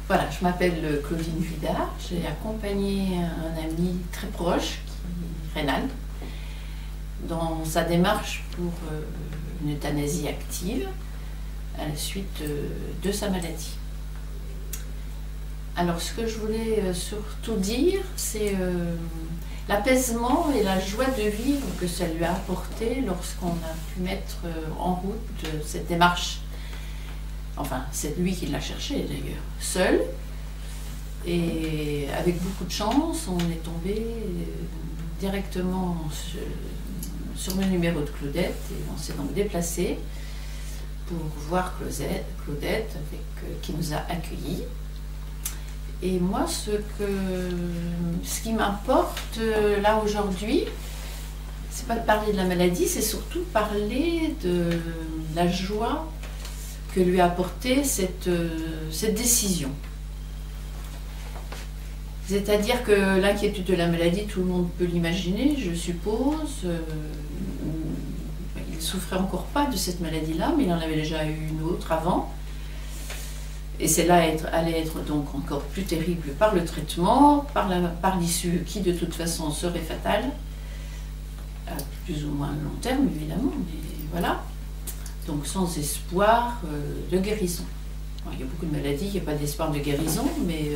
Voilà, je m'appelle Claudine Vuillard, j'ai accompagné un ami très proche, Reynald, dans sa démarche pour une euthanasie active à la suite de sa maladie. Alors ce que je voulais surtout dire, c'est l'apaisement et la joie de vivre que ça lui a apporté lorsqu'on a pu mettre en route cette démarche. Enfin, c'est lui qui l'a cherché d'ailleurs, seul. Et avec beaucoup de chance, on est tombé directement sur le numéro de Claudette et on s'est donc déplacé pour voir Claudette qui nous a accueillis. Et moi, ce qui m'importe là aujourd'hui, c'est pas de parler de la maladie, c'est surtout parler de la joie que lui a apporté cette décision. C'est-à-dire que l'inquiétude de la maladie, tout le monde peut l'imaginer, je suppose. Il ne souffrait encore pas de cette maladie-là, mais il en avait déjà eu une autre avant. Et celle-là allait être donc encore plus terrible par le traitement, par l'issue qui de toute façon serait fatale, à plus ou moins long terme évidemment, mais voilà. Donc sans espoir de guérison. Alors, il y a beaucoup de maladies, il n'y a pas d'espoir de guérison, mais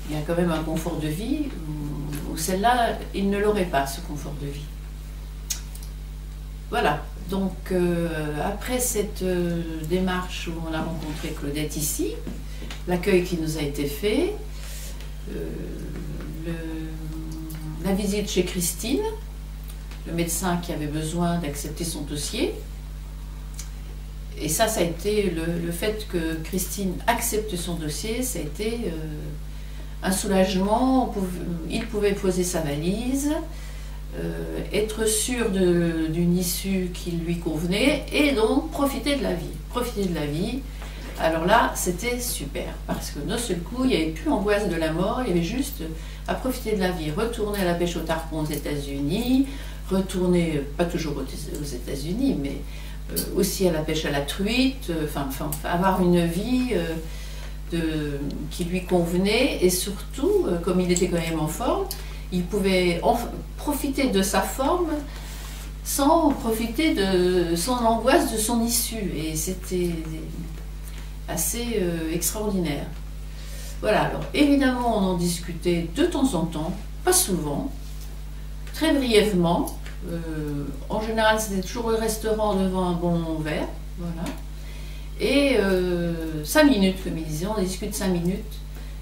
il y a quand même un confort de vie où celle-là, il ne l'aurait pas, ce confort de vie. Voilà, donc après cette démarche où on a rencontré Claudette ici, l'accueil qui nous a été fait, la visite chez Christine, le médecin qui avait besoin d'accepter son dossier. Et ça a été le fait que Christine accepte son dossier, ça a été un soulagement. Il pouvait poser sa valise, être sûr d'une issue qui lui convenait et donc profiter de la vie. Profiter de la vie. Alors là, c'était super parce que d'un seul coup, il n'y avait plus l'angoisse de la mort, il y avait juste à profiter de la vie. Retourner à la pêche au tarpon aux États-Unis, retourner, pas toujours aux États-Unis, mais aussi à la pêche à la truite, enfin avoir une vie qui lui convenait et surtout, comme il était quand même en forme, il pouvait profiter de sa forme sans profiter de son angoisse, de son issue. Et c'était assez extraordinaire. Voilà, alors évidemment on en discutait de temps en temps, pas souvent, très brièvement. En général, c'était toujours le restaurant devant un bon verre, voilà. Et 5 minutes, comme il disait, on discute 5 minutes.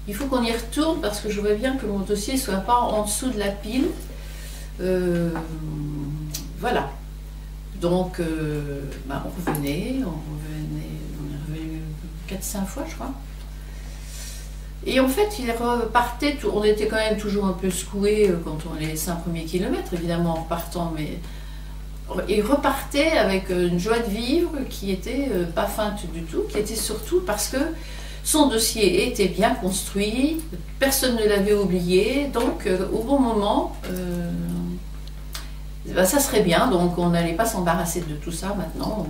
Il faut qu'on y retourne parce que je vois bien que mon dossier ne soit pas en dessous de la pile. Voilà. Donc, on revenait, on est revenu 4-5 fois, je crois. Et en fait, il repartait, on était quand même toujours un peu secoué quand on les 5 premiers kilomètres, évidemment en repartant, mais il repartait avec une joie de vivre qui était pas feinte du tout, qui était surtout parce que son dossier était bien construit, personne ne l'avait oublié, donc au bon moment, ça serait bien, donc on n'allait pas s'embarrasser de tout ça maintenant.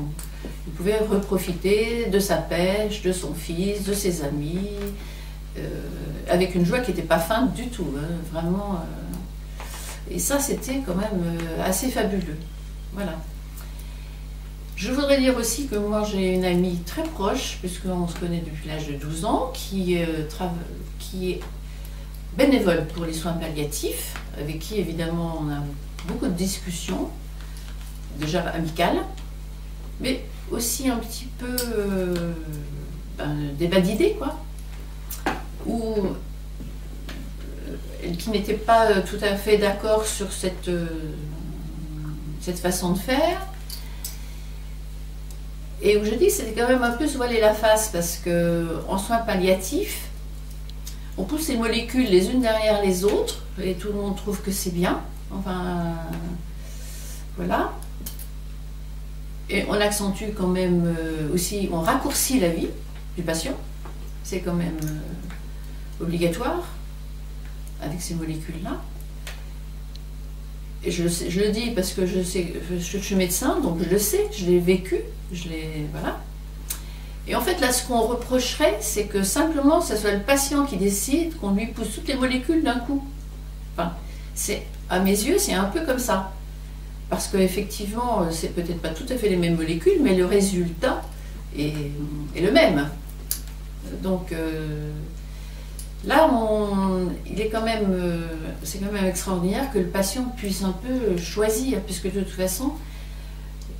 Il pouvait reprofiter de sa pêche, de son fils, de ses amis, avec une joie qui n'était pas feinte du tout, hein, vraiment. Et ça, c'était quand même assez fabuleux. Voilà. Je voudrais dire aussi que moi, j'ai une amie très proche, puisqu'on se connaît depuis l'âge de 12 ans, qui est bénévole pour les soins palliatifs, avec qui, évidemment, on a beaucoup de discussions, déjà amicales, mais aussi un petit peu débat d'idées, quoi. Qui n'était pas tout à fait d'accord sur cette façon de faire. Et où je dis que c'était quand même un peu se voiler la face, parce qu'en soins palliatifs, on pousse les molécules les unes derrière les autres, et tout le monde trouve que c'est bien. Enfin, voilà. Et on accentue quand même aussi, on raccourcit la vie du patient. C'est quand même obligatoire avec ces molécules-là. Et je le dis parce que je suis médecin, donc je le sais, je l'ai vécu, voilà. Et en fait, là, ce qu'on reprocherait, c'est que simplement, ce soit le patient qui décide qu'on lui pousse toutes les molécules d'un coup. Enfin, à mes yeux, c'est un peu comme ça. Parce qu'effectivement, c'est peut-être pas tout à fait les mêmes molécules, mais le résultat est le même. Donc là, c'est quand même extraordinaire que le patient puisse un peu choisir, puisque de toute façon,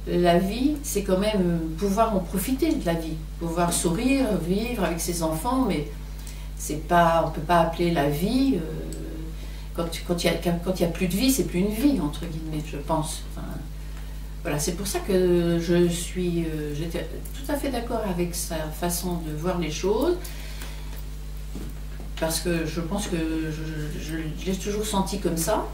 la vie, c'est quand même pouvoir en profiter de la vie, pouvoir sourire, vivre avec ses enfants, mais c'est pas, on ne peut pas appeler la vie, quand il y a plus de vie, c'est plus une vie, entre guillemets, je pense. Enfin, voilà, c'est pour ça que j'étais tout à fait d'accord avec sa façon de voir les choses, parce que je pense que je l'ai toujours senti comme ça.